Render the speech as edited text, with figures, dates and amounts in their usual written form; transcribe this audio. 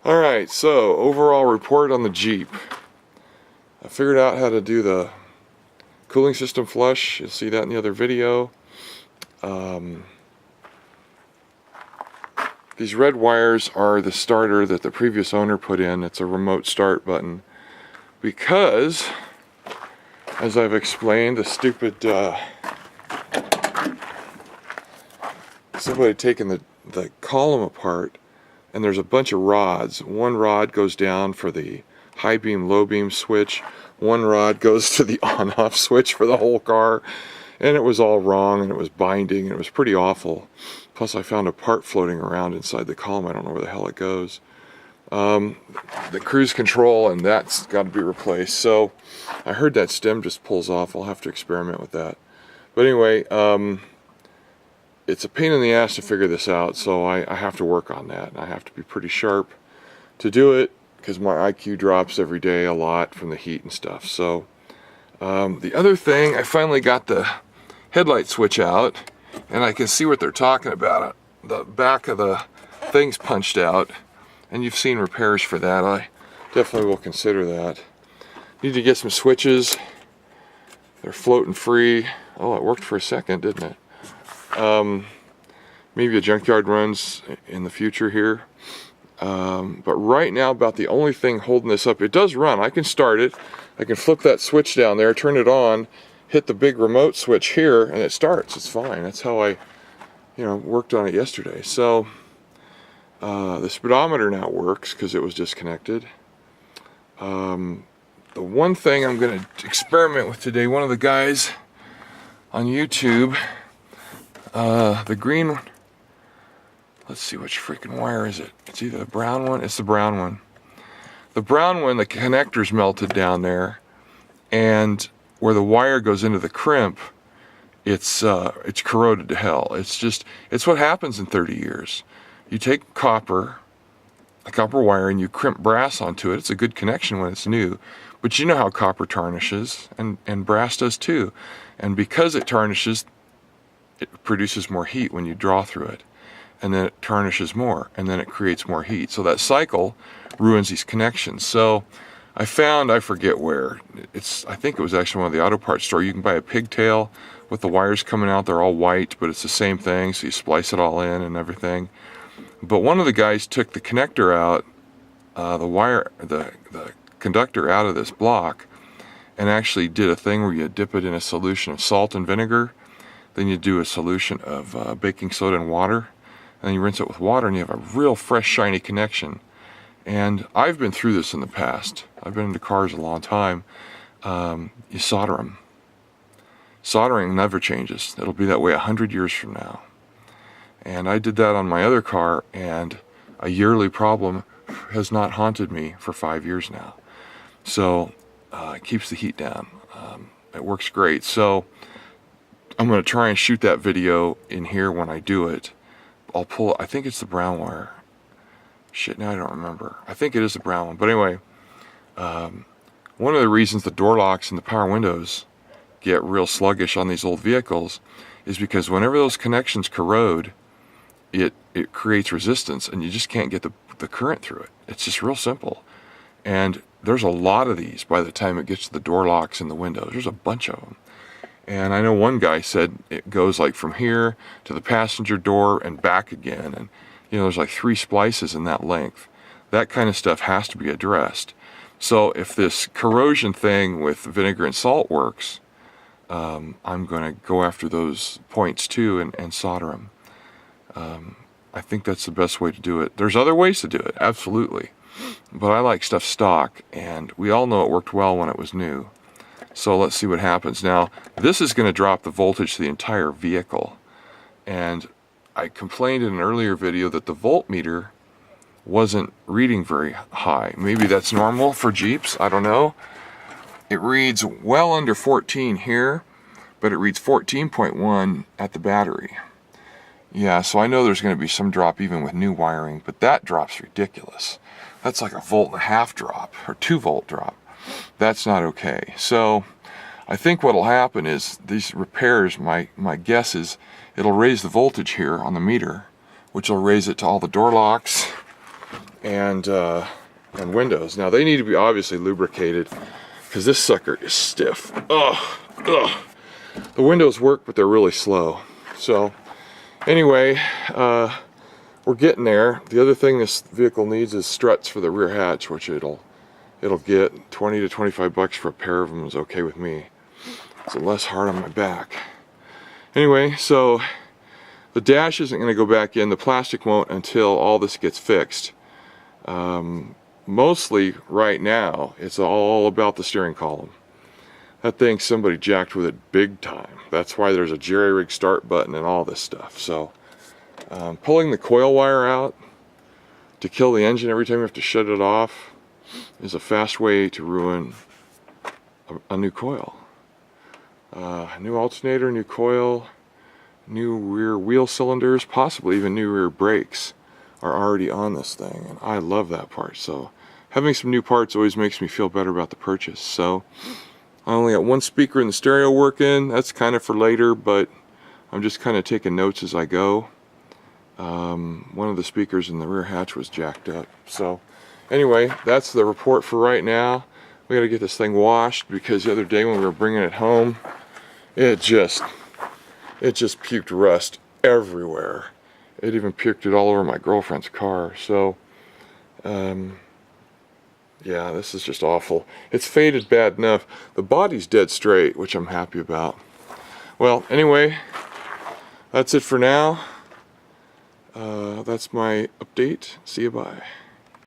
Alright, so overall report on the Jeep. I figured out how to do the cooling system flush. You'll see that in the other video. These red wires are the starter that the previous owner put in. It's a remote start button. Because, as I've explained, the stupid somebody had taken the column apart, and there's a bunch of rods. One rod goes down for the high beam, low beam switch. One rod goes to the on-off switch for the whole car. And it was all wrong, and it was binding, and it was pretty awful. Plus I found a part floating around inside the column. I don't know where the hell it goes. The cruise control, and that's got to be replaced. So I heard that stem just pulls off. I'll have to experiment with that. But anyway, it's a pain in the ass to figure this out, so I have to work on that. I have to be pretty sharp to do it, because my IQ drops every day a lot from the heat and stuff. So the other thing, I finally got the headlight switch out, and I can see what they're talking about. The back of the thing's punched out, and you've seen repairs for that. I definitely will consider that. Need to get some switches. They're floating free. Oh, it worked for a second, didn't it? Maybe a junkyard runs in the future here. But right now, about the only thing holding this up, it does run. I can start it. I can flip that switch down there, turn it on, hit the big remote switch here, and it starts. It's fine. That's how I, worked on it yesterday. So the speedometer now works because it was disconnected. The one thing I'm going to experiment with today, one of the guys on YouTube, the green, let's see, which freaking wire is it? It's either the brown one, it's the brown one. The brown one, the connector's melted down there, and where the wire goes into the crimp, it's corroded to hell. It's what happens in 30 years. You take a copper wire, and you crimp brass onto it. It's a good connection when it's new, but you know how copper tarnishes, and brass does too. And because it tarnishes, it produces more heat when you draw through it. And then it tarnishes more, and then it creates more heat. So that cycle ruins these connections. So I found, I forget where, I think it was actually one of the auto parts store. You can buy a pigtail with the wires coming out. They're all white, but it's the same thing. So you splice it all in and everything. But one of the guys took the connector out, the conductor out of this block, and actually did a thing where you dip it in a solution of salt and vinegar. Then you do a solution of baking soda and water. And then you rinse it with water, and you have a real fresh, shiny connection. And I've been through this in the past. I've been into cars a long time. You solder them. Soldering never changes. It'll be that way 100 years from now. And I did that on my other car, and a yearly problem has not haunted me for 5 years now. So it keeps the heat down. It works great. So I'm going to try and shoot that video in here when I do it. I'll pull, I think it's the brown wire. Shit, now I don't remember. I think it is the brown one. But anyway, one of the reasons the door locks and the power windows get real sluggish on these old vehicles is because whenever those connections corrode, it creates resistance, and you just can't get the current through it. It's just real simple. And there's a lot of these by the time it gets to the door locks and the windows. There's a bunch of them. And I know one guy said it goes like from here to the passenger door and back again. And, there's like 3 splices in that length. That kind of stuff has to be addressed. So if this corrosion thing with vinegar and salt works, I'm going to go after those points too and solder them. I think that's the best way to do it. There's other ways to do it, absolutely. But I like stuff stock, and we all know it worked well when it was new. So let's see what happens. Now, this is going to drop the voltage to the entire vehicle. And I complained in an earlier video that the voltmeter wasn't reading very high. Maybe that's normal for Jeeps, I don't know. It reads well under 14 here, but it reads 14.1 at the battery. Yeah, so I know there's going to be some drop even with new wiring, but that drop's ridiculous. That's like a 1.5 volt drop, or 2 volt drop. That's not okay. So I think what'll happen is these repairs, my guess is it'll raise the voltage here on the meter, which will raise it to all the door locks and windows. Now they need to be obviously lubricated because this sucker is stiff. Ugh. The windows work, but they're really slow. So anyway, we're getting there. The other thing this vehicle needs is struts for the rear hatch, which it'll get. 20 to 25 bucks for a pair of them is okay with me. It's less hard on my back. Anyway, so the dash isn't going to go back in. The plastic won't until all this gets fixed. Mostly right now, it's all about the steering column. That thing, somebody jacked with it big time. That's why there's a jerry-rig start button and all this stuff. So pulling the coil wire out to kill the engine every time you have to shut it off is a fast way to ruin a new coil. New alternator, new coil, new rear wheel cylinders, possibly even new rear brakes are already on this thing, and I love that part. So having some new parts always makes me feel better about the purchase. So I only got one speaker in the stereo working. That's kind of for later, but I'm just kind of taking notes as I go. One of the speakers in the rear hatch was jacked up. So anyway, that's the report for right now. We got to get this thing washed because the other day when we were bringing it home, it just puked rust everywhere. It even puked it all over my girlfriend's car. So yeah, this is just awful. It's faded bad enough. The body's dead straight, which I'm happy about. Well, anyway, that's it for now. That's my update. See you, bye.